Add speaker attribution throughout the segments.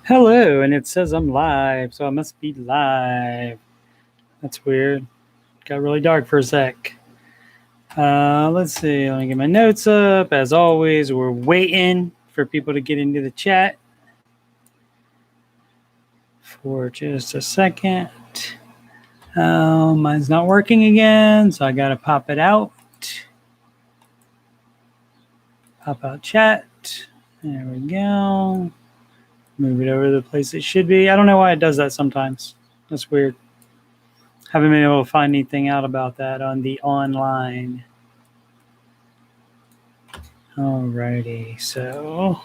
Speaker 1: Hello, and it says I'm live, so I must be live. That's weird. Got really dark for a sec. Let's see. Let me get my notes up. As always, we're waiting for people to get into the chat for just a second. Mine's not working again, so I got to pop it out. Pop out chat. There we go. Move it over to the place it should be. I don't know why it does that sometimes. That's weird. Haven't been able to find anything out about that on the online. Alrighty, so I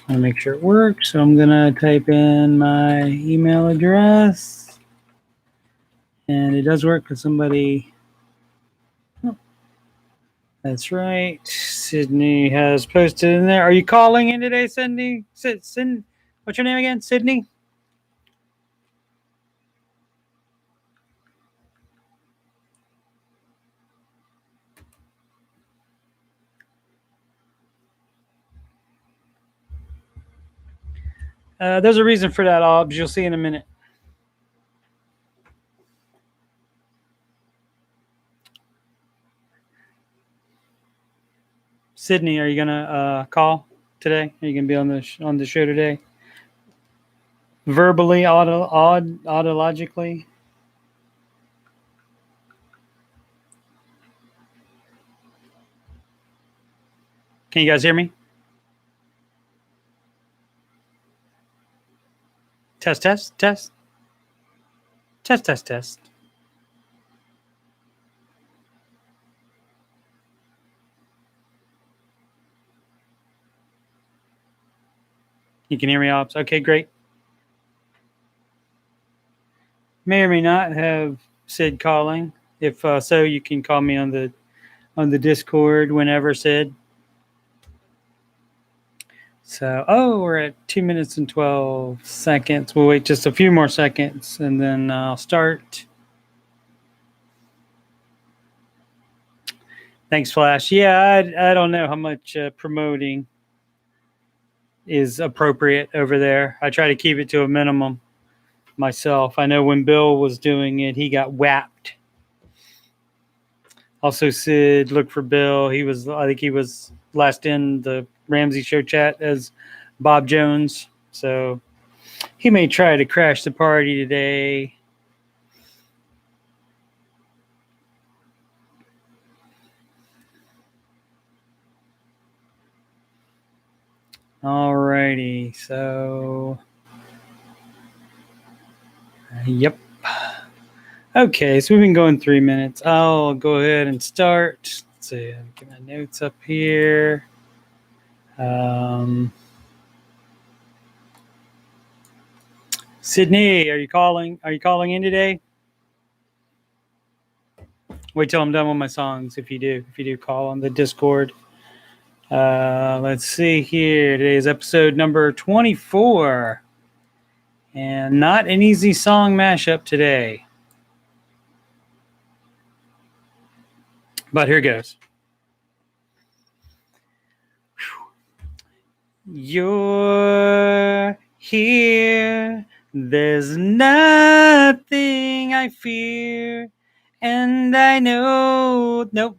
Speaker 1: want to make sure it works. So I'm gonna type in my email address, and it does work because somebody. Oh, that's right. Sydney has posted in there. Are you calling in today, Sydney? What's your name again? Sydney? There's a reason for that, Obs. You'll see in a minute. Sydney, are you gonna call today? Are you gonna be on the show today? Verbally, autologically. Can you guys hear me? Test. You can hear me, Ops. Okay, great. May or may not have Sid calling. If so, you can call me on the Discord whenever, Sid. So, we're at 2 minutes and 12 seconds. We'll wait just a few more seconds, and then I'll start. Thanks, Flash. Yeah, I don't know how much promoting is appropriate over there. I try to keep it to a minimum myself. I know when Bill was doing it, he got whapped. Also, Sid, look for Bill. I think he was last in the Ramsey Show chat as Bob Jones. So he may try to crash the party today. Alrighty, so yep. Okay, so we've been going 3 minutes. I'll go ahead and start. Let's see, I'll get my notes up here. Sydney, are you calling? Are you calling in today? Wait till I'm done with my songs. If you do call on the Discord. Let's see here. Today is episode number 24. And not an easy song mashup today. But here goes. You're here. There's nothing I fear. And I know, nope.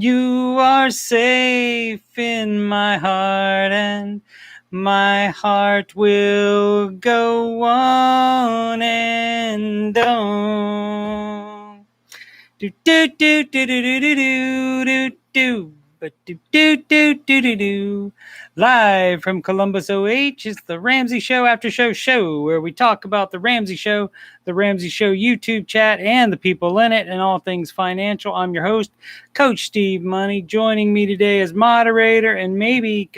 Speaker 1: You are safe in my heart, and my heart will go on and on. Do do do do do do do do do. But do. Live from Columbus, OH, it's the Ramsey Show Aftershow show, where we talk about the Ramsey Show YouTube chat, and the people in it, and all things financial. I'm your host, Coach Steve Money. Joining me today as moderator, and maybe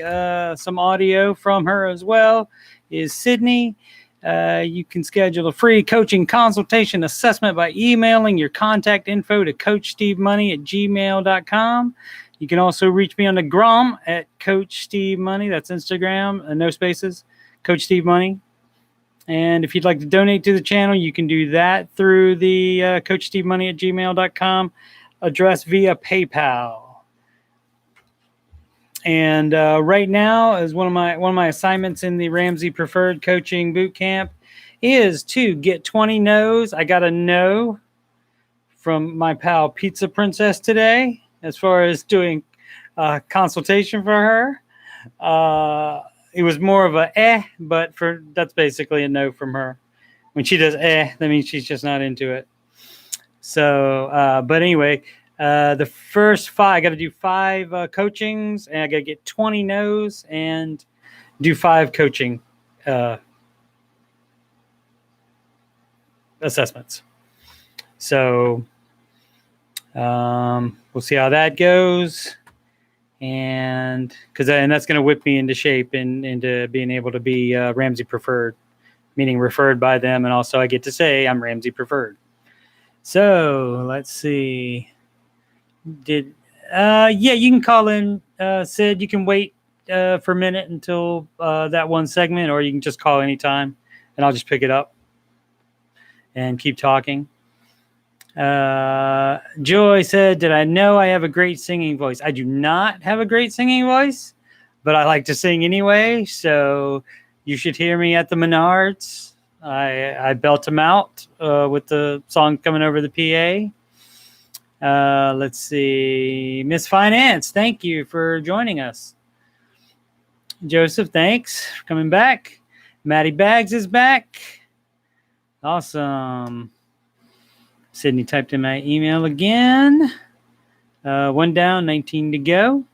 Speaker 1: some audio from her as well, is Sydney. You can schedule a free coaching consultation assessment by emailing your contact info to coachstevemoney@gmail.com. You can also reach me on the Grom at Coach Steve Money. That's Instagram, no spaces, Coach Steve Money. And if you'd like to donate to the channel, you can do that through the coachstevemoney@gmail.com address via PayPal. And right now, is one of my assignments in the Ramsey Preferred Coaching Boot Camp is to get 20 no's. I got a no from my pal Pizza Princess today as far as doing consultation for her. It was more of a but that's basically a no from her. When she does that means she's just not into it. So, but anyway, the first 5, I got to do 5 coachings, and I got to get 20 no's and do 5 coaching assessments. So, we'll see how that goes. And that's going to whip me into shape and into being able to be Ramsey Preferred, meaning referred by them. And also I get to say I'm Ramsey Preferred. So let's see. You can call in, Sid. You can wait for a minute until that one segment, or you can just call anytime and I'll just pick it up and keep talking. Joy said, did I know I have a great singing voice? I do not have a great singing voice, but I like to sing anyway. So you should hear me at the Menards. I belt them out with the song coming over the PA. Let's see. Miss Finance, thank you for joining us. Joseph, thanks for coming back. Maddie Baggs is back. Awesome. Sydney typed in my email again. 1 down, 19 to go.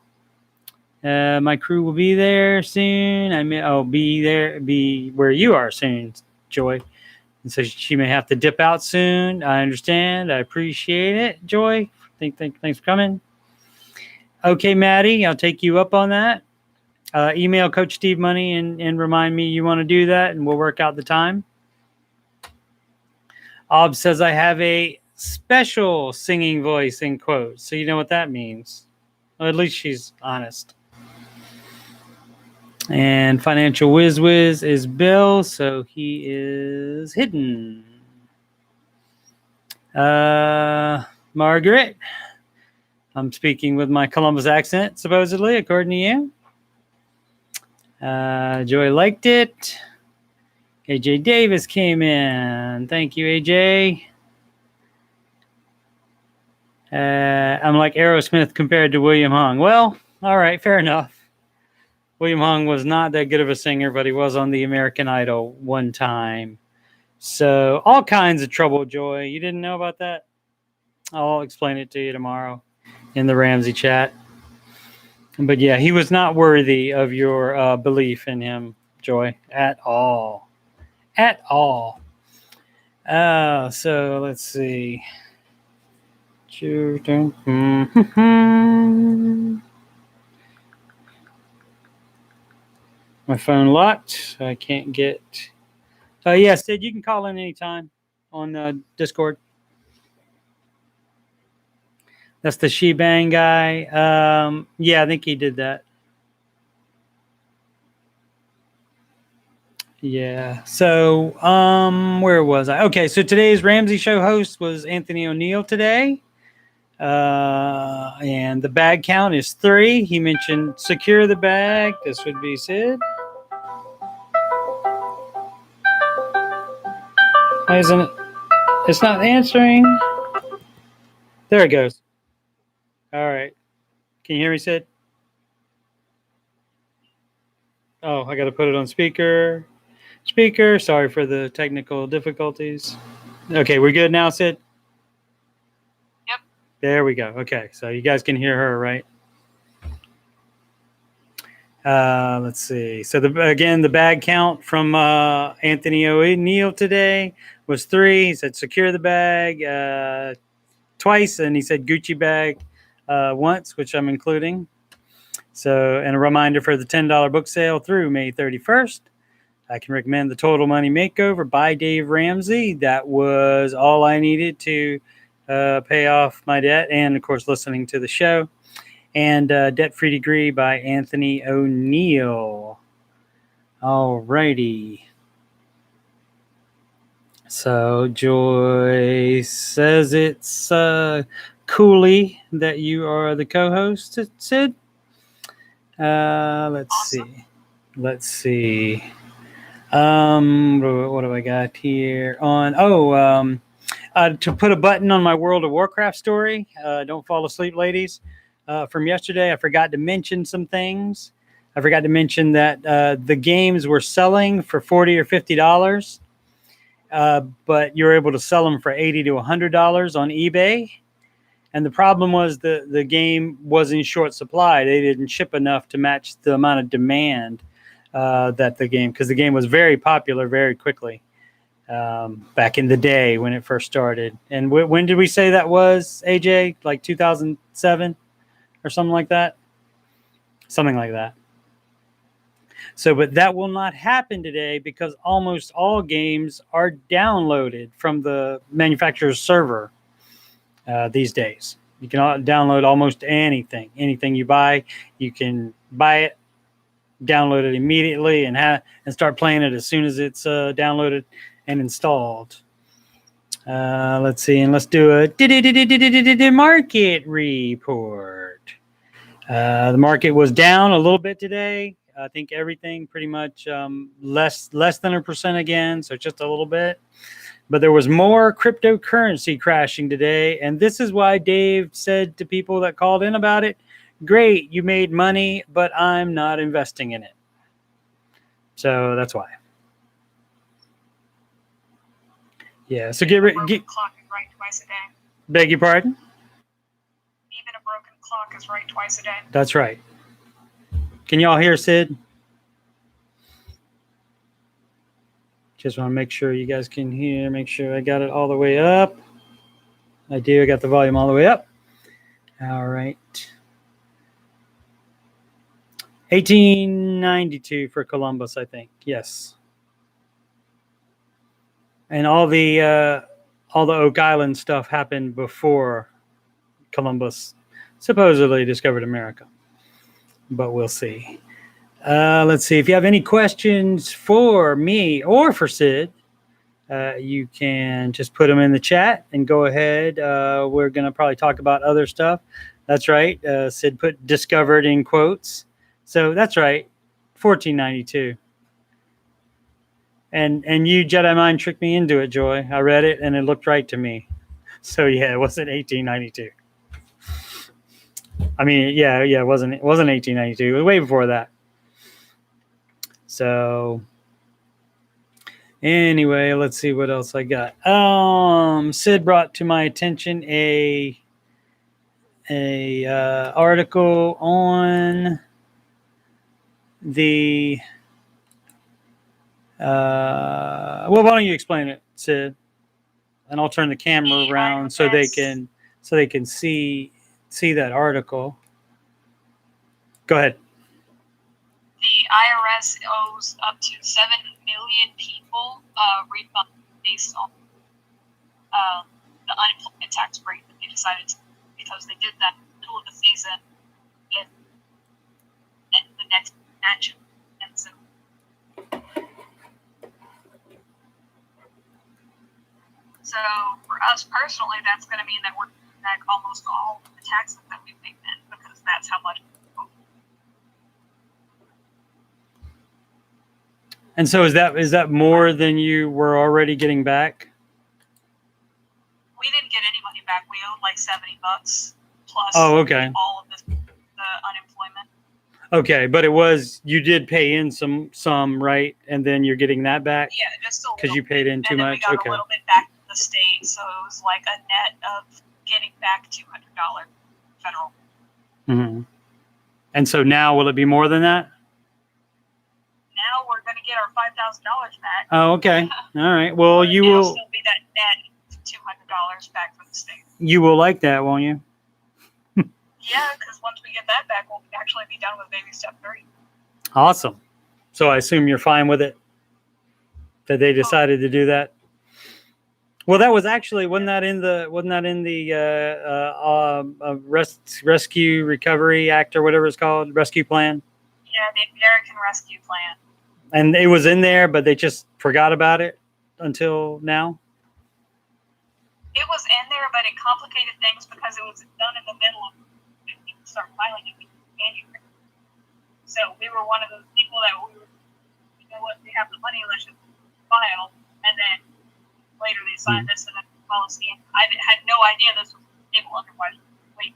Speaker 1: My crew will be there soon. I'll be where you are soon, Joy. And so she may have to dip out soon. I understand. I appreciate it, Joy. Thanks for coming. Okay, Maddie, I'll take you up on that. Email Coach Steve Money and remind me you want to do that, and we'll work out the time. Ob says I have a special singing voice in quotes. So you know what that means. Well, at least she's honest. And Financial Whiz is Bill, so he is hidden. Margaret, I'm speaking with my Columbus accent, supposedly, according to you. Joy liked it. AJ Davis came in. Thank you, AJ. I'm like Aerosmith compared to William Hung. Well, all right, fair enough. William Hung was not that good of a singer, but he was on the American Idol one time. So all kinds of trouble, Joy. You didn't know about that? I'll explain it to you tomorrow in the Ramsey chat. But yeah, he was not worthy of your belief in him, Joy, at all. At all. So let's see. My phone locked, so I can't get. Yeah, Sid, you can call in anytime on Discord. That's the Shebang guy. Yeah, I think he did that. Yeah. So, where was I? Okay, so today's Ramsey Show host was Anthony Oneal today. And the bag count is 3. He mentioned secure the bag. This would be Sid. Why isn't it? It's not answering. There it goes. All right. Can you hear me, Sid? Oh, I got to put it on speaker. Speaker. Sorry for the technical difficulties. Okay, we're good now, Sid?
Speaker 2: Yep.
Speaker 1: There we go. Okay, so you guys can hear her, right? Let's see. So the bag count from Anthony O'Neill today was 3. He said secure the bag twice, and he said Gucci bag once, which I'm including. So, and a reminder for the $10 book sale through May 31st. I can recommend The Total Money Makeover by Dave Ramsey. That was all I needed to pay off my debt, and of course listening to the show. And Debt-Free Degree by Anthony Oneal. All righty. So Joy says it's coolly that you are the co-host, Sid. Let's
Speaker 2: Awesome.
Speaker 1: see. Let's see. What do I got here? To put a button on my World of Warcraft story. Don't fall asleep, ladies. From yesterday, I forgot to mention some things. I forgot to mention that the games were selling for $40 or $50, but you're able to sell them for $80 to $100 on eBay. And the problem was the game was in short supply. They didn't ship enough to match the amount of demand that because the game was very popular very quickly back in the day when it first started. And when did we say that was, AJ? Like 2007 or something like that? Something like that. So, but that will not happen today because almost all games are downloaded from the manufacturer's server these days. You can download almost anything. Anything you buy, you can buy it, download it immediately, and start playing it as soon as it's downloaded and installed. Let's see, and let's do a market report. The market was down a little bit today. I think everything pretty much less than 1% again, so just a little bit. But there was more cryptocurrency crashing today, and this is why Dave said to people that called in about it, "Great, you made money, but I'm not investing in it." So that's why. Yeah. So
Speaker 2: Even a broken clock is right twice a day.
Speaker 1: Beg your pardon?
Speaker 2: Even a broken clock is right twice a day.
Speaker 1: That's right. Can y'all hear Sid? Just want to make sure you guys can hear. Make sure I got it all the way up. I do. I got the volume all the way up. All right. 1892 for Columbus, I think. Yes. And all the Oak Island stuff happened before Columbus supposedly discovered America. But we'll see. Let's see. If you have any questions for me or for Sid, you can just put them in the chat and go ahead. We're going to probably talk about other stuff. That's right. Sid put discovered in quotes. So that's right. 1492. And you Jedi mind tricked me into it, Joy. I read it and it looked right to me. So yeah, it wasn't 1892. I mean, yeah, it wasn't 1892. It was way before that. So anyway, let's see what else I got. Sid brought to my attention a article on the well, why don't you explain it, Sid? And I'll turn the camera around so they can see that article. Go ahead.
Speaker 2: The IRS owes up to 7 million people refund based on the unemployment tax rate that they decided to, because they did that in the middle of the season in the next action. And so for us personally, that's going to mean that we're back almost all the taxes that we paid in, because that's how much.
Speaker 1: And so is that more than you were already getting back?
Speaker 2: We didn't get any money back. We owed like $70 plus
Speaker 1: all of the
Speaker 2: unemployment.
Speaker 1: Okay, but you did pay in some, right? And then you're getting that back?
Speaker 2: Yeah, just a little.
Speaker 1: Because you paid in too much?
Speaker 2: We got a little bit back to the state, so it was like a net of getting back $200 federal.
Speaker 1: Mm-hmm. And so now will it be more than that?
Speaker 2: Now we're going to get our $5,000 back.
Speaker 1: Oh, okay. All right. Well, you will
Speaker 2: still be that net $200 back from the state.
Speaker 1: You will like that, won't you?
Speaker 2: Yeah, because once we get that back, we'll actually be done with baby step 3.
Speaker 1: Awesome. So I assume you're fine with it, that they decided to do that. Well, that was actually wasn't that in the Rescue Recovery Act or whatever it's called, Rescue Plan?
Speaker 2: Yeah, the American Rescue Plan.
Speaker 1: And it was in there, but they just forgot about it until now?
Speaker 2: It was in there, but it complicated things because it was done in the middle of people start filing it in January. So we were one of those people that we were, you know what, we have the money, let's just file. And then later they signed this and that policy. And I had no idea this was able, otherwise we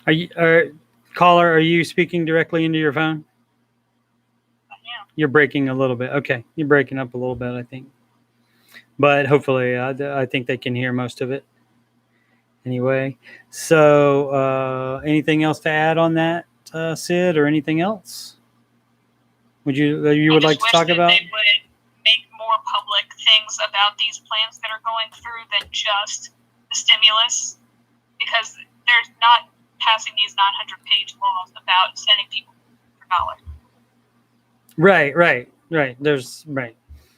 Speaker 2: waited.
Speaker 1: Caller, are you speaking directly into your phone?
Speaker 2: Yeah.
Speaker 1: You're breaking a little bit. Okay. You're breaking up a little bit, I think. But hopefully, I think they can hear most of it. Anyway, so anything else to add on that, Sid, or anything else? You would like to talk about?
Speaker 2: They would make more public things about these plans that are going through than just the stimulus, because they're not passing these 900-page laws about sending people for dollars.
Speaker 1: Right.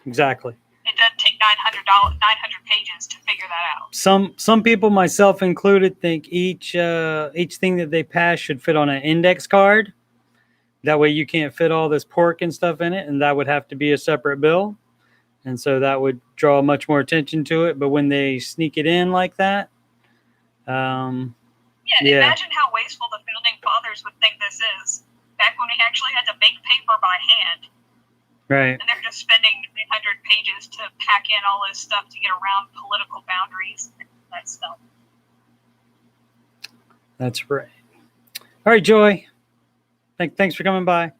Speaker 1: Exactly.
Speaker 2: It doesn't take 900 pages to figure that out.
Speaker 1: Some people, myself included, think each thing that they pass should fit on an index card. That way you can't fit all this pork and stuff in it, and that would have to be a separate bill. And so that would draw much more attention to it. But when they sneak it in like that,
Speaker 2: imagine how wasteful the founding fathers would think this is. Back when we actually had to make paper by hand.
Speaker 1: Right.
Speaker 2: And they're just spending 300 pages to pack in all this stuff to get around political boundaries and that stuff.
Speaker 1: That's right. All right, Joy. Thanks for coming by.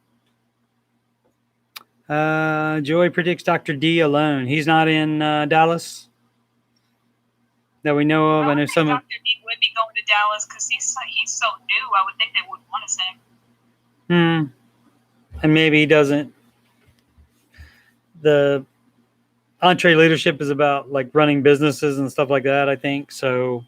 Speaker 1: Joy predicts Dr. D alone. He's not in Dallas that we know of. I know some
Speaker 2: Dr. D would be going to Dallas because he's so new. I would think they would want to sing.
Speaker 1: And maybe he doesn't. The Entree Leadership is about like running businesses and stuff like that, I think. So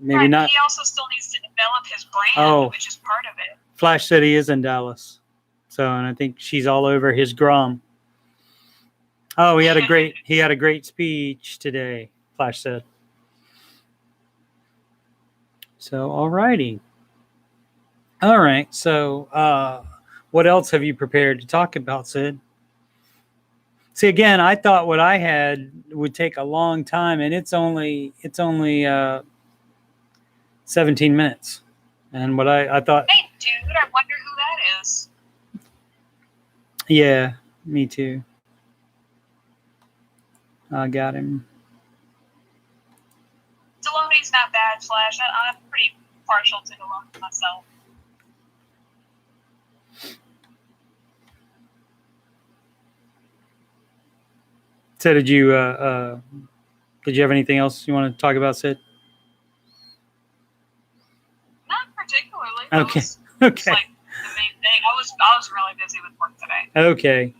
Speaker 1: maybe not.
Speaker 2: He also still needs to develop his brand, which is part of it.
Speaker 1: Flash said he is in Dallas. So, and I think she's all over his grum. Oh, he had a great speech today, Flash said. So, all righty. All right. So, what else have you prepared to talk about, Sid? See, again, I thought what I had would take a long time, and it's only 17 minutes. And what I thought.
Speaker 2: Hey, dude, I wonder who that is.
Speaker 1: Yeah, me too. I got him.
Speaker 2: Deloney's not bad, Flash. I'm pretty partial to Deloney myself.
Speaker 1: So did you have anything else you want to talk about, Sid?
Speaker 2: Not particularly.
Speaker 1: Okay.
Speaker 2: That was like the main thing. I was really busy with work today.
Speaker 1: Okay.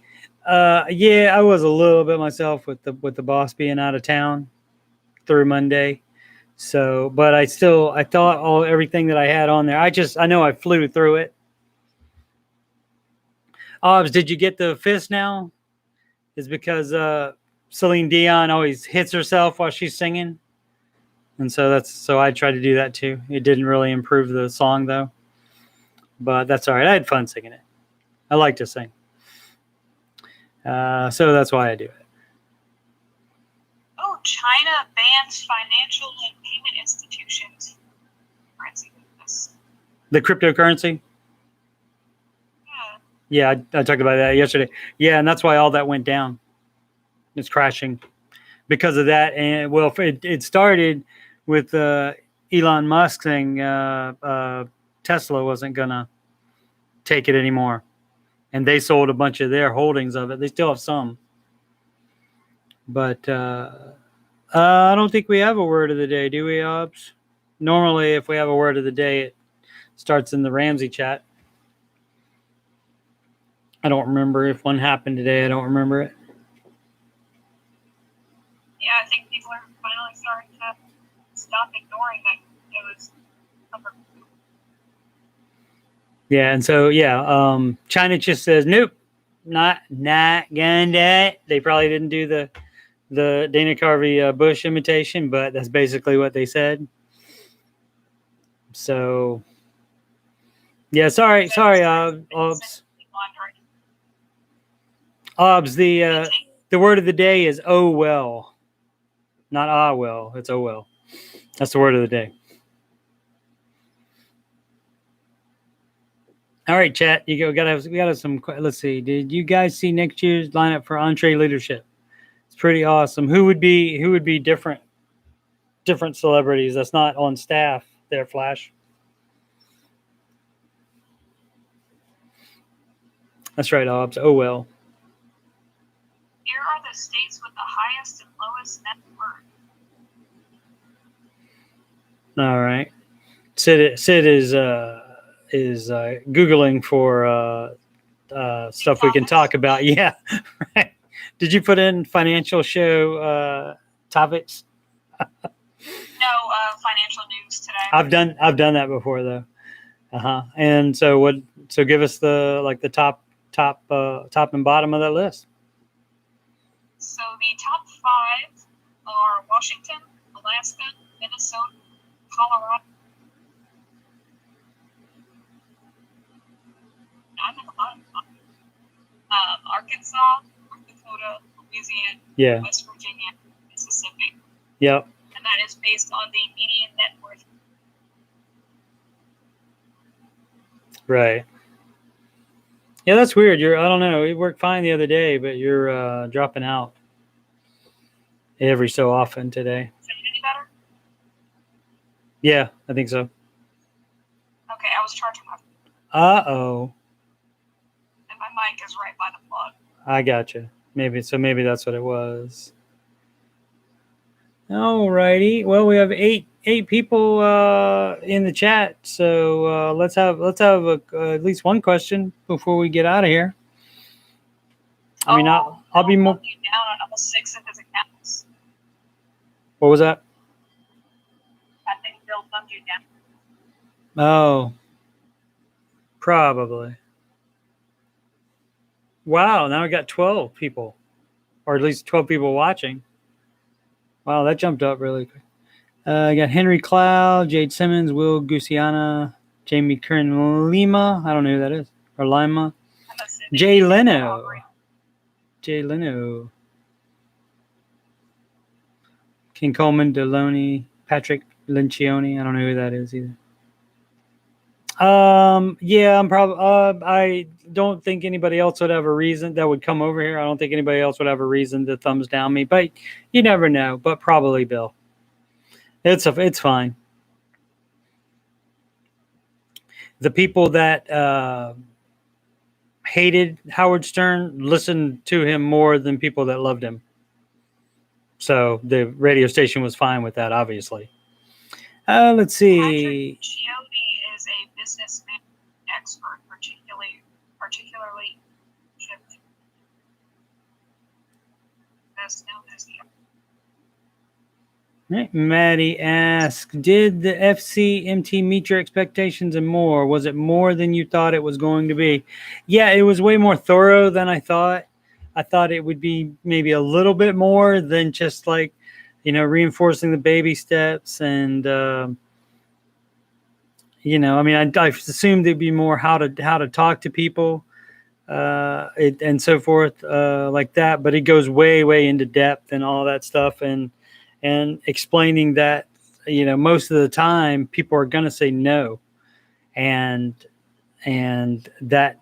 Speaker 1: Yeah, I was a little bit myself with the boss being out of town through Monday. So, but I thought everything that I had on there. I know I flew through it. Obbs, did you get the fist now? It's because Celine Dion always hits herself while she's singing. And so I tried to do that too. It didn't really improve the song though. But that's all right. I had fun singing it. I like to sing. So that's why I do it.
Speaker 2: Oh, China bans financial and payment institutions.
Speaker 1: The cryptocurrency? Yeah, I talked about that yesterday. Yeah, and that's why all that went down. It's crashing because of that. And well, it started with Elon Musk saying Tesla wasn't gonna take it anymore, and they sold a bunch of their holdings of it. They still have some, but I don't think we have a word of the day, do we, Obbs? Normally, if we have a word of the day, it starts in the Ramsey chat. I don't remember if one happened today. I don't remember it.
Speaker 2: Yeah, I think people are finally starting to stop ignoring that it was number 2.
Speaker 1: Yeah, and so China just says nope, not gonna do it. They probably didn't do the Dana Carvey Bush imitation, but that's basically what they said. So yeah, sorry, Obbs. Obbs, the word of the day is oh well. Not ah well, it's oh well. That's the word of the day. All right, chat. You go. We gotta have some. Let's see. Did you guys see next year's lineup for Entree Leadership? It's pretty awesome. Who would be different celebrities that's not on staff there, Flash? That's right, Obbs. Oh well.
Speaker 2: Here are the states with the highest and lowest net worth.
Speaker 1: All right. Sid is googling for stuff we can talk about. Yeah. Right. Did you put in financial show topics?
Speaker 2: No, financial news today.
Speaker 1: I've done that before though. And so what? So give us the top and bottom of that list.
Speaker 2: So the top 5 are Washington, Alaska, Minnesota, Colorado. Arkansas, North Dakota, Louisiana, West Virginia, Mississippi.
Speaker 1: Yep.
Speaker 2: And that is based on the median net worth.
Speaker 1: Right. Yeah, that's weird. I don't know. It worked fine the other day, but you're dropping out every so often today.
Speaker 2: Is it any better?
Speaker 1: Yeah, I think so.
Speaker 2: Okay, I was charging my phone.
Speaker 1: Uh-oh.
Speaker 2: And my mic is right by the plug.
Speaker 1: I gotcha. Maybe that's what it was. All righty. Well, we have eight people in the chat, so let's have at least one question before we get out of here. I mean, I'll be more.
Speaker 2: You down on all 6 of his accounts.
Speaker 1: What was that?
Speaker 2: I think Bill thumbed you down.
Speaker 1: Oh, probably. Wow, now we got 12 people, or at least 12 people watching. Wow, that jumped up really quick. I got Henry Cloud, Jade Simmons, Will Gusiana, Jamie Kern Lima. I don't know who that is. Or Lima. Jay Leno. King Coleman, Deloney, Patrick Lincioni. I don't know who that is either. Yeah, I'm probably. I don't think anybody else would have a reason that would come over here. I don't think anybody else would have a reason to thumbs down me, but you never know. But probably Bill. It's fine. The people that hated Howard Stern listened to him more than people that loved him. So the radio station was fine with that, obviously. Let's see.
Speaker 2: Patrick Chiodi is a businessman expert, particularly best known as the.
Speaker 1: Right. Maddie asks, did the FCMT meet your expectations and more? Was it more than you thought it was going to be? Yeah, it was way more thorough than I thought. I thought it would be maybe a little bit more than just like, reinforcing the baby steps and, I mean, I assumed it'd be more how to talk to people and so forth like that. But it goes way, way into depth and all that stuff and explaining that, most of the time people are going to say no. And that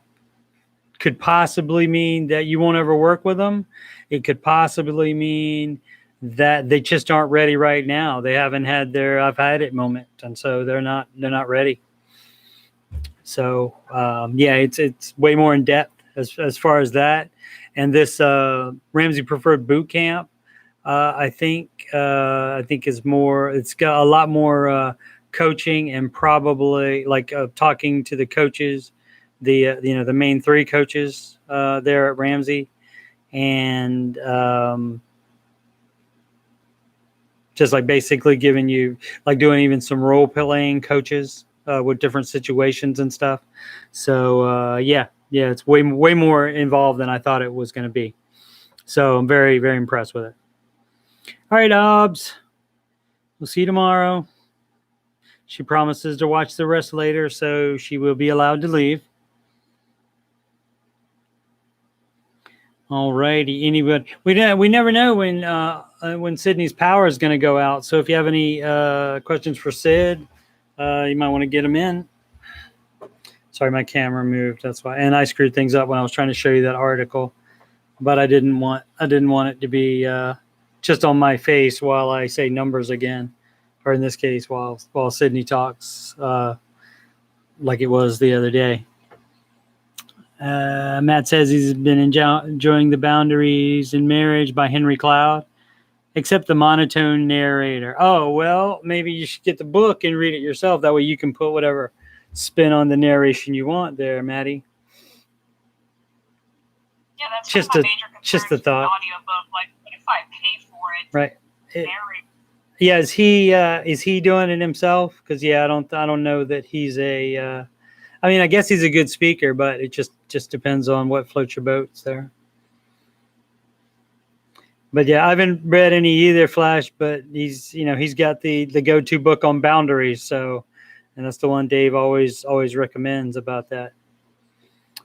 Speaker 1: could possibly mean that you won't ever work with them. It could possibly mean that they just aren't ready right now. They haven't had their I've had it moment. And so they're not ready. So, it's way more in depth as far as that. And this Ramsey Preferred Boot Camp, I think is more. It's got a lot more coaching and probably like talking to the coaches, the main 3 coaches there at Ramsey, and just like basically giving you like doing even some role playing coaches with different situations and stuff. So it's way more involved than I thought it was going to be. So I'm very, very impressed with it. All right, Obbs. We'll see you tomorrow. She promises to watch the rest later, so she will be allowed to leave. All righty. Anybody? We never know when Sydney's power is going to go out. So if you have any questions for Sid, you might want to get them in. Sorry, my camera moved. That's why. And I screwed things up when I was trying to show you that article, but I didn't want it to be just on my face while I say numbers again, or in this case, while Sydney talks, like it was the other day. Matt says he's been enjoying The Boundaries in Marriage by Henry Cloud, except the monotone narrator. Oh, well, maybe you should get the book and read it yourself. That way you can put whatever spin on the narration you want there, Maddie.
Speaker 2: Yeah, that's just my major concern.
Speaker 1: Just the thought.
Speaker 2: Audiobook, like, what if I pay for it?
Speaker 1: Right. Yeah, is he doing it himself? Because I don't know that he's a. I mean, I guess he's a good speaker, but it just depends on what floats your boats there. But yeah, I haven't read any either, Flash. But he's got the go-to book on boundaries. So, and that's the one Dave always recommends about that.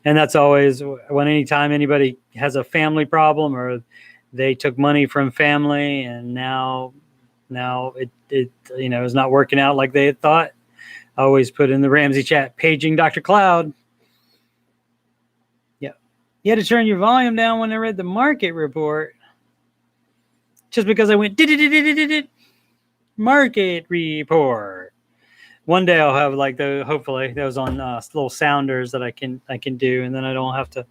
Speaker 1: And that's always when anytime anybody has a family problem or they took money from family and now it is not working out like they had thought. I always put in the Ramsey chat, paging Dr. Cloud. Yeah. You had to turn your volume down when I read the market report. Just because I went market report. One day I'll have hopefully those on little sounders that I can do, and then I don't have to,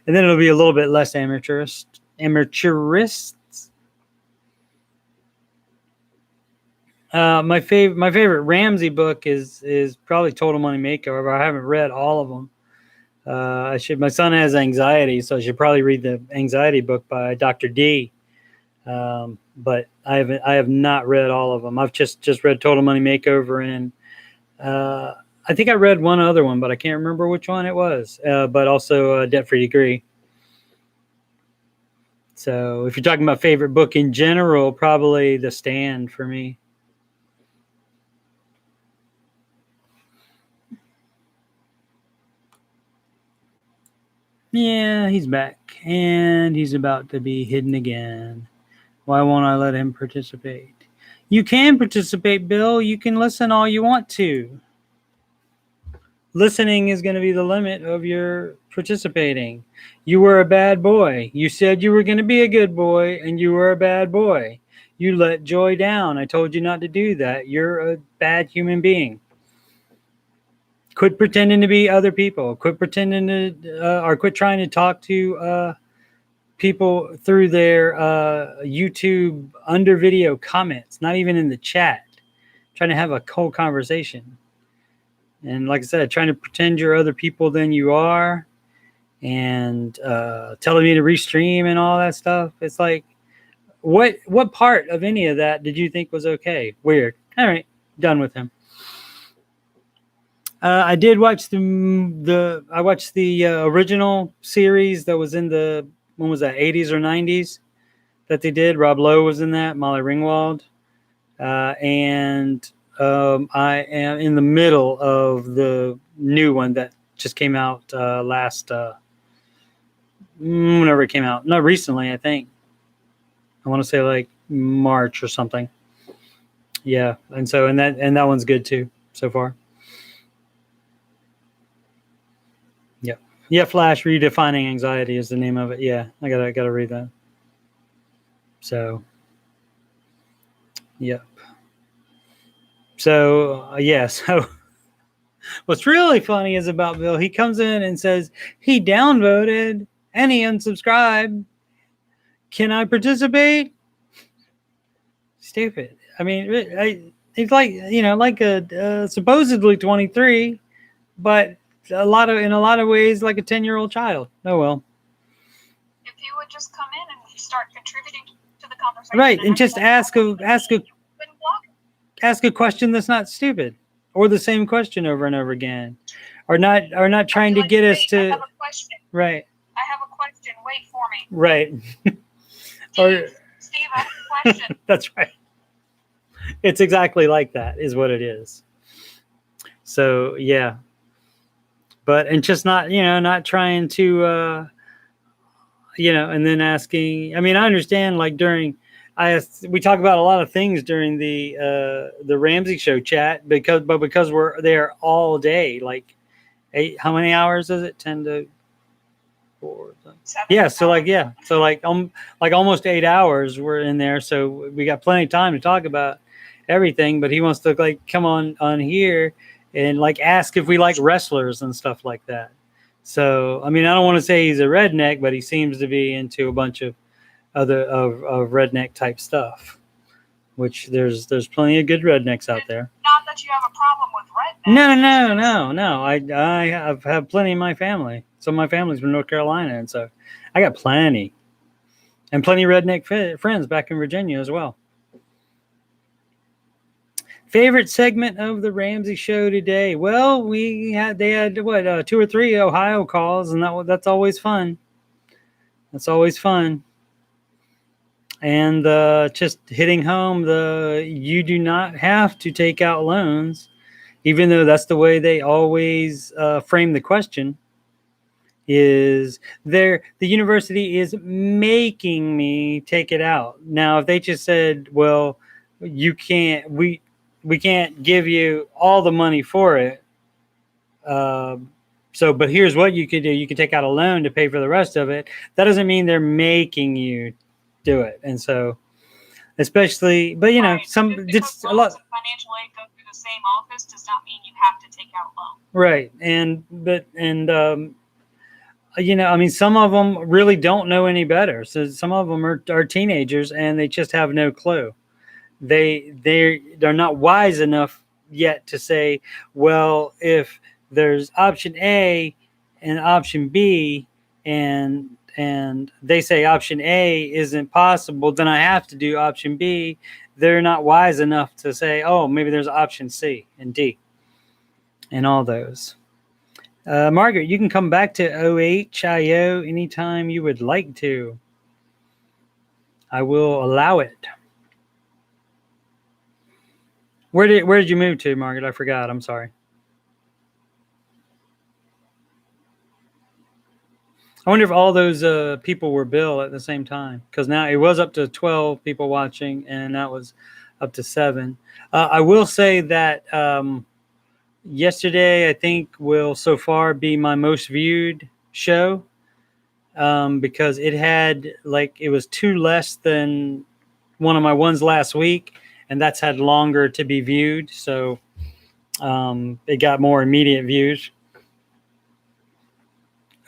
Speaker 1: and then it'll be a little bit less amateurist. My favorite Ramsey book is probably Total Money Makeover. I haven't read all of them. My son has anxiety, so I should probably read the anxiety book by Dr. D. But I have not read all of them. I've just read Total Money Makeover, and I think I read one other one, but I can't remember which one it was. But also Debt Free Degree. So if you're talking about favorite book in general, probably The Stand for me. Yeah, he's back, and he's about to be hidden again. Why won't I let him participate? You can participate, Bill. You can listen all you want to. Listening is going to be the limit of your participating. You were a bad boy. You said you were going to be a good boy, and you were a bad boy. You let Joy down. I told you not to do that. You're a bad human being. Quit pretending to be other people. Quit pretending to, or quit trying to talk to people through their YouTube under video comments, not even in the chat. Trying to have a cold conversation. And like I said, trying to pretend you're other people than you are, and telling me to restream and all that stuff. It's like, what part of any of that did you think was okay? Weird. All right, done with him. I did watch the original series that was in the, when was that, 80s or 90s that they did. Rob Lowe was in that, Molly Ringwald, and I am in the middle of the new one that just came out last whenever it came out. Not recently, I think. I want to say like March or something. Yeah, and that one's good too so far. Yeah, Flash, Redefining Anxiety is the name of it. Yeah, I gotta read that. So, yep. So, so what's really funny is about Bill, he comes in and says he downvoted and he unsubscribed. Can I participate? Stupid. I mean, he's like, like a supposedly 23, but in a lot of ways like a 10-year-old child. Oh well.
Speaker 2: If you would just come in and start contributing to the conversation,
Speaker 1: right, and just ask a question that's not stupid, or the same question over and over again, or not trying to get us to.
Speaker 2: I have a question.
Speaker 1: Right.
Speaker 2: I have a question. Wait for me.
Speaker 1: Right.
Speaker 2: Steve, I have a question.
Speaker 1: That's right. It's exactly like that, is what it is. So yeah. But, and just not trying to, and then asking, I mean, I understand like we talk about a lot of things during the Ramsey Show chat because we're there all day, like 8. How many hours is it? 10 to 4.
Speaker 2: 7
Speaker 1: Yeah. So
Speaker 2: hours.
Speaker 1: like almost 8 hours we're in there. So we got plenty of time to talk about everything. But he wants to like come on here and like ask if we like wrestlers and stuff like that. So I mean, I don't want to say he's a redneck, but he seems to be into a bunch of other of redneck type stuff. Which there's plenty of good rednecks out there.
Speaker 2: Not that you have a problem with
Speaker 1: No,
Speaker 2: rednecks.
Speaker 1: no, no, no. I have plenty in my family. Some of my family's from North Carolina, and so I got plenty, and plenty of redneck friends back in Virginia as well. Favorite segment of the Ramsey Show today? Well, they had what 2 or 3 Ohio calls, and that's always fun. That's always fun. And just hitting home you do not have to take out loans, even though that's the way they always frame the question. Is there the university is making me take it out. Now if they just said, well, you can't we can't give you all the money for it, so but here's what you could do, you could take out a loan to pay for the rest of it, that doesn't mean they're making you do it. And so especially, but you know,
Speaker 2: Right.
Speaker 1: some
Speaker 2: Because
Speaker 1: it's a
Speaker 2: loans
Speaker 1: lot.
Speaker 2: and financial aid go through the same office does not mean you have to take out loans.
Speaker 1: Right. You know, I mean, some of them really don't know any better. So some of them are teenagers and they just have no clue. They're not wise enough yet to say, well, if there's option A and option B, and they say option A isn't possible, then I have to do option B. They're not wise enough to say, oh, maybe there's option C and D and all those. Margaret, you can come back to OHIO anytime you would like to. I will allow it. Where did you move to, Margaret? I forgot. I'm sorry. I wonder if all those people were Bill at the same time, because now it was up to 12 people watching, and that was up to 7. I will say that yesterday, I think, will so far be my most viewed show, because it was 2 less than one of my ones last week, and that's had longer to be viewed. So it got more immediate views.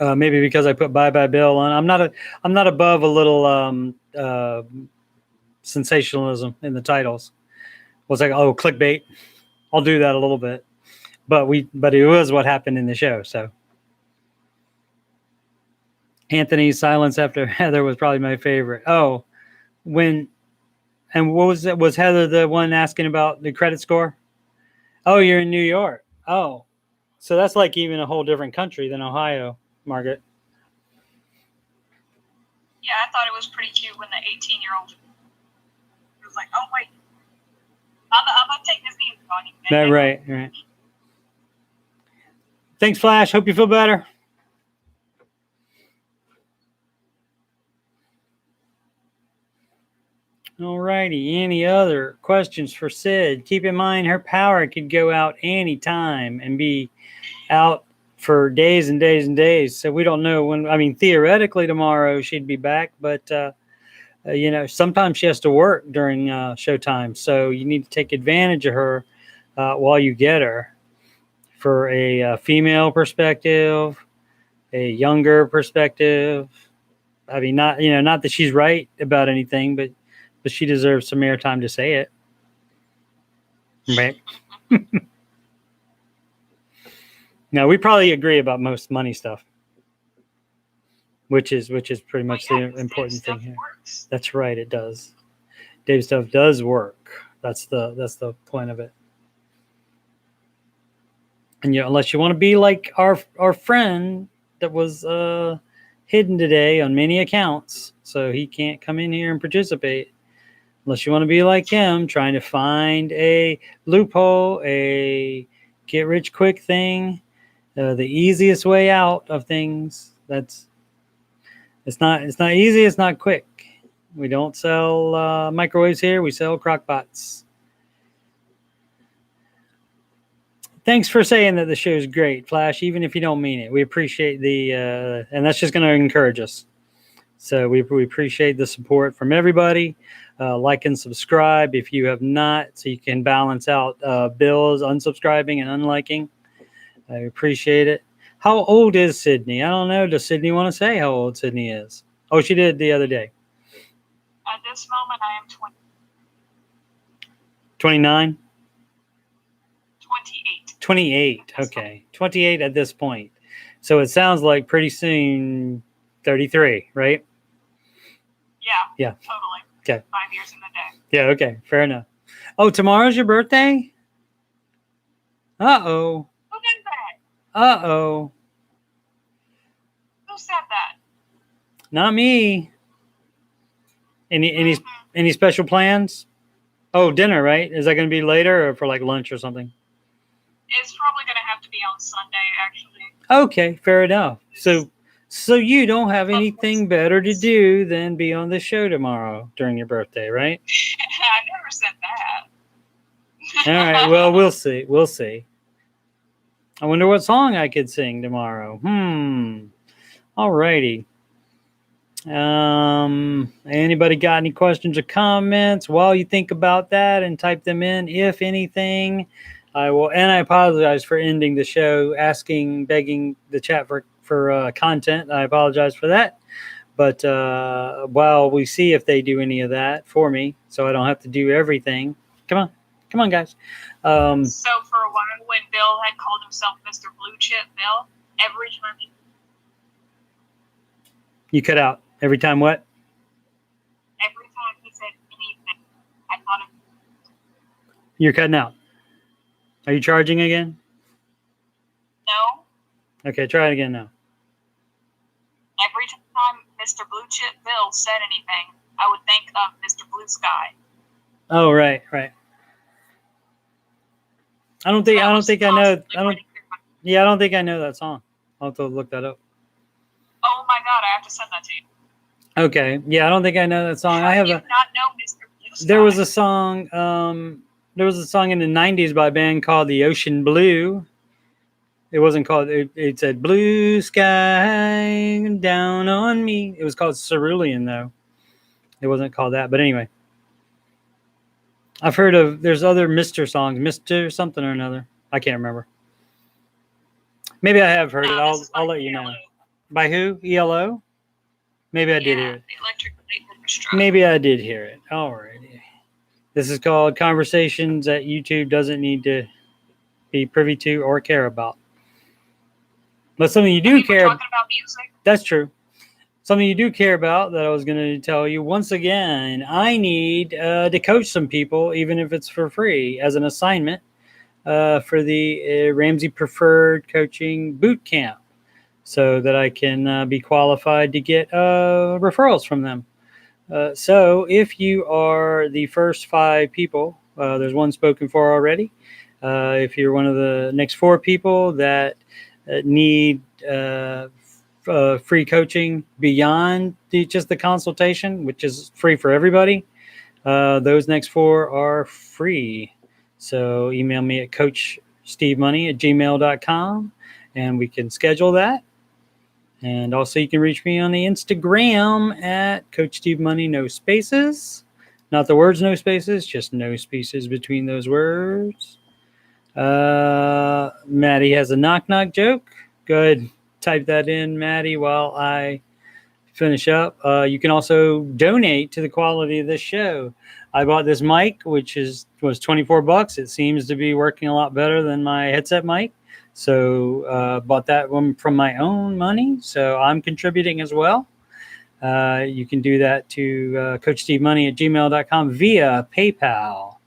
Speaker 1: Maybe because I put Bye Bye Bill on. I'm not above a little sensationalism in the titles. Well, it's like, oh, clickbait. I'll do that a little bit, but it was what happened in the show. So Anthony's silence after Heather was probably my favorite. Oh, when and what was it? Was Heather the one asking about the credit score? Oh, you're in New York. Oh, so that's like even a whole different country than Ohio, Margaret.
Speaker 2: Yeah, I thought it was pretty cute when the 18-year-old was like, "Oh wait, I'm gonna take this easy on you."
Speaker 1: That right. Thanks, Flash. Hope you feel better. Alrighty. Any other questions for Sid? Keep in mind her power could go out anytime and be out for days and days and days. So we don't know when. I mean, theoretically tomorrow she'd be back, but you know, sometimes she has to work during showtime. So you need to take advantage of her while you get her. For a female perspective, a younger perspective. I mean, not that she's right about anything, but she deserves some airtime to say it. Right. No, we probably agree about most money stuff, which is pretty much the important thing here.
Speaker 2: Works.
Speaker 1: That's right, it does. Dave stuff does work. That's the point of it. And unless you want to be like our friend that was hidden today on many accounts, so he can't come in here and participate. Unless you want to be like him, trying to find a loophole, a get rich quick thing, the easiest way out of things. It's not easy. It's not quick. We don't sell microwaves here. We sell crock pots. Thanks for saying that the show's great, Flash, even if you don't mean it. We appreciate and that's just going to encourage us. So we appreciate the support from everybody. Like and subscribe if you have not, so you can balance out bills, unsubscribing and unliking. I appreciate it. How old is Sydney? I don't know. Does Sydney want to say how old Sydney is? Oh, she did the other day.
Speaker 2: At this moment, I am
Speaker 1: 29?
Speaker 2: 28.
Speaker 1: 28. Okay. 28 at this point. So it sounds like pretty soon 33, right?
Speaker 2: Yeah.
Speaker 1: Yeah.
Speaker 2: Totally.
Speaker 1: Okay.
Speaker 2: 5 years in a day.
Speaker 1: Yeah, okay. Fair enough. Oh, tomorrow's your birthday? Uh-oh.
Speaker 2: Who did that?
Speaker 1: Uh-oh.
Speaker 2: Who said that?
Speaker 1: Not me. Any special plans? Oh, dinner, right? Is that going to be later or for like lunch or something?
Speaker 2: It's probably going to have to be on Sunday, actually.
Speaker 1: Okay, fair enough. So you don't have anything better to do than be on the show tomorrow during your birthday, right?
Speaker 2: I never said that.
Speaker 1: All right. Well, we'll see. We'll see. I wonder what song I could sing tomorrow. All righty. Anybody got any questions or comments while you think about that and type them in, if anything? I will, and I apologize for ending the show, begging the chat for content. I apologize for that. But while we see if they do any of that for me, so I don't have to do everything. Come on, guys.
Speaker 2: So for a while, when Bill had called himself Mr. Blue Chip Bill, every time
Speaker 1: you cut out. Every time what?
Speaker 2: Every time he said anything, I thought of...
Speaker 1: You're cutting out. Are you charging again?
Speaker 2: No.
Speaker 1: Okay, try it again now.
Speaker 2: Every time Mr. Blue Chip Bill said anything, I would think of Mr. Blue Sky.
Speaker 1: Oh, right. I don't think I know. I don't think I know that song. I'll have to look that up.
Speaker 2: Oh my God, I have to send that to you.
Speaker 1: Okay. Yeah, I don't think I know that song.
Speaker 2: How do you not know Mr. Blue Sky?
Speaker 1: There was a song. There was a song in the '90s by a band called The Ocean Blue. It wasn't called. It said "Blue Sky Down on Me." It was called Cerulean, though. It wasn't called that. But anyway, I've heard of. There's other Mr. songs, Mr. something or another. I can't remember. Maybe I have heard it. I'll let you know. By who? ELO? Maybe I did hear it.
Speaker 2: The Electric Light Orchestra.
Speaker 1: Maybe I did hear it. Alrighty. This is called Conversations that YouTube doesn't need to be privy to or care about. But something you do care
Speaker 2: about. Music.
Speaker 1: That's true. Something you do care about that I was going to tell you. Once again, I need to coach some people, even if it's for free, as an assignment for the Ramsey Preferred Coaching Boot Camp, so that I can be qualified to get referrals from them. So if you are the first 5 people, there's one spoken for already. If you're one of the next 4 people that need free coaching beyond just the consultation, which is free for everybody, those next 4 are free. So email me at coachstevemoney@gmail.com and we can schedule that. And also you can reach me on the Instagram at Coach Steve Money, no spaces. Not the words no spaces, just no spaces between those words. Maddie has a knock-knock joke. Go ahead, type that in, Maddie, while I finish up. You can also donate to the quality of this show. I bought this mic, which was $24. It seems to be working a lot better than my headset mic. So bought that one from my own money. So I'm contributing as well. You can do that to CoachSteveMoney@gmail.com via PayPal.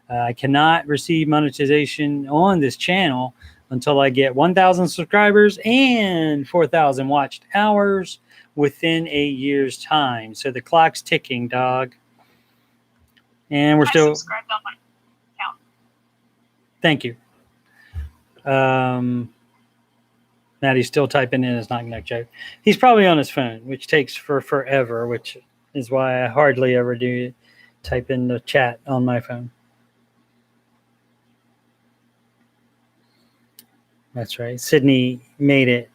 Speaker 1: I cannot receive monetization on this channel until I get 1,000 subscribers and 4,000 watched hours within a year's time. So the clock's ticking, dog. And we're still
Speaker 2: subscribed on my account.
Speaker 1: Thank you. Maddie's still typing in his knock-knock joke. He's probably on his phone, which takes forever, which is why I hardly ever do type in the chat on my phone. That's right. Sydney made it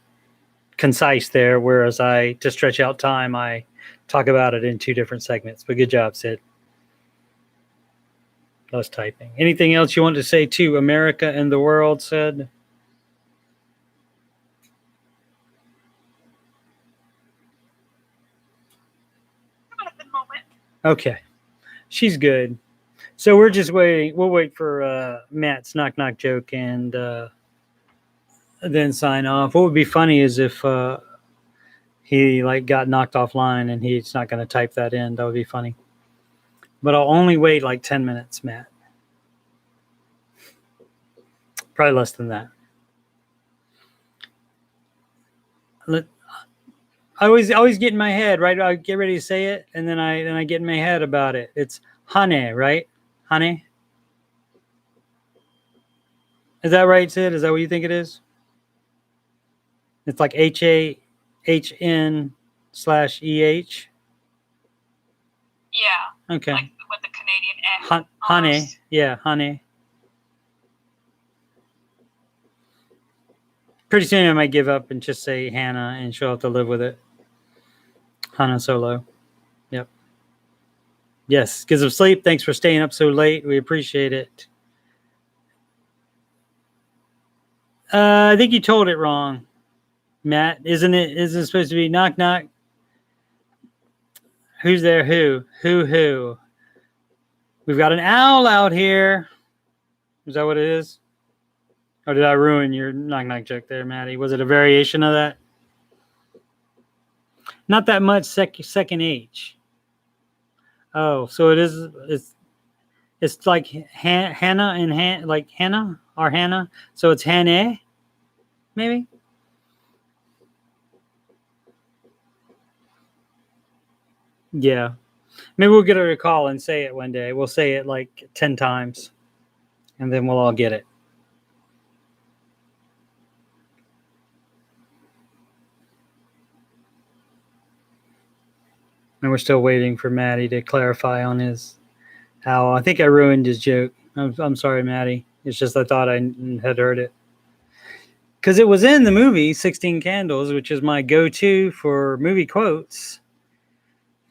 Speaker 1: concise there, whereas to stretch out time, I talk about it in two different segments. But good job, Sid. I was typing. Anything else you want to say to America and the world, Sid?
Speaker 2: Not at the moment.
Speaker 1: Okay. She's good. So we're just waiting. We'll wait for Matt's knock knock joke and then sign off. What would be funny is if he like got knocked offline and he's not going to type that in. That would be funny. But I'll only wait like 10 minutes, Matt. Probably less than that. I always get in my head, right? I get ready to say it, and then I get in my head about it. It's honey, right? Honey. Is that right, Sid? Is that what you think it is? It's like HAHN/EH.
Speaker 2: Yeah.
Speaker 1: Okay.
Speaker 2: Like with the Canadian N.
Speaker 1: Honey. Yeah, honey. Pretty soon I might give up and just say Hannah, and she'll have to live with it. Hannah Solo. Yep. Yes. Get some sleep. Thanks for staying up so late. We appreciate it. I think you told it wrong, Matt. Isn't it supposed to be knock knock? Who's there? Who? We've got an owl out here. Is that what it is? Or did I ruin your knock knock joke there, Maddie? Was it a variation of that? Not that much. Second H. Oh, so it is. It's like Hannah and like Hannah or Hannah. So it's Hannah, maybe. Yeah. Maybe we'll get her to call and say it one day. We'll say it like 10 times, and then we'll all get it. And we're still waiting for Maddie to clarify on his how. I think I ruined his joke. I'm sorry, Maddie. It's just I thought I had heard it. Because it was in the movie 16 Candles, which is my go-to for movie quotes.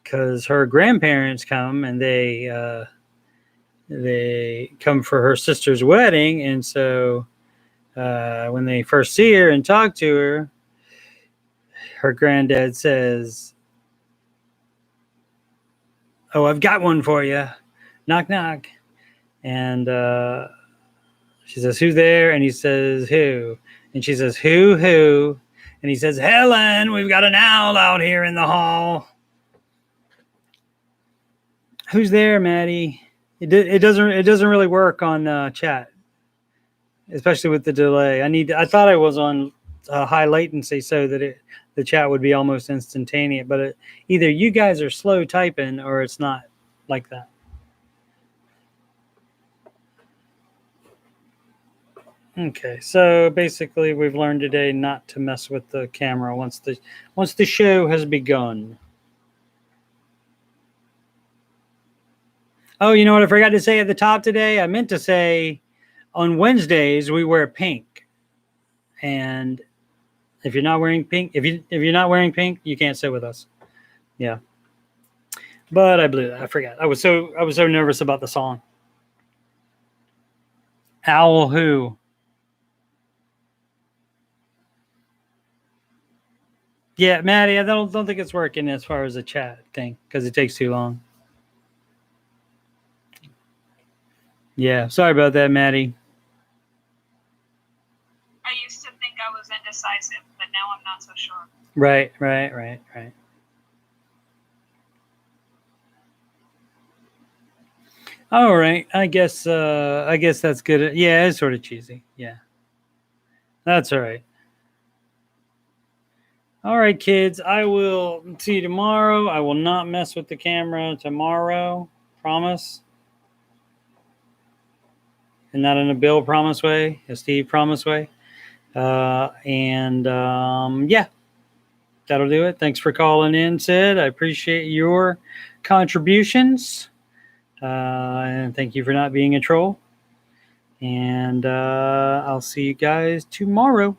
Speaker 1: Because her grandparents come and they come for her sister's wedding, and so when they first see her and talk to her, her granddad says, "Oh, I've got one for you. Knock, knock." And she says, "Who's there?" And he says, "Who?" And she says, Who? And he says, "Helen, we've got an owl out here in the hall." Who's there, Maddie? It doesn't really work on chat, especially with the delay. I thought I was on high latency so that the chat would be almost instantaneous, but either you guys are slow typing or it's not like that. Okay, so basically we've learned today not to mess with the camera once the show has begun. Oh, you know what I forgot to say at the top today? I meant to say on Wednesdays we wear pink. And if you're not wearing pink, if you're not wearing pink, you can't sit with us. Yeah. But I blew that. I forgot. I was so nervous about the song. Owl who? Yeah, Maddie, I don't think it's working as far as the chat thing because it takes too long. Yeah, sorry about that, Maddie.
Speaker 2: I used to think I was indecisive, but now I'm not so sure.
Speaker 1: Right. All right. I guess that's good. Yeah, it's sort of cheesy. Yeah. That's all right. All right, kids. I will see you tomorrow. I will not mess with the camera tomorrow. Promise. And not in a Bill promise way, a Steve promise way. Yeah, that'll do it. Thanks for calling in, Sid. I appreciate your contributions. And thank you for not being a troll. And I'll see you guys tomorrow.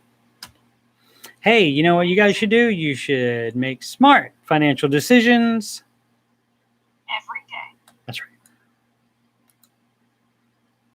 Speaker 1: Hey, you know what you guys should do? You should make smart financial decisions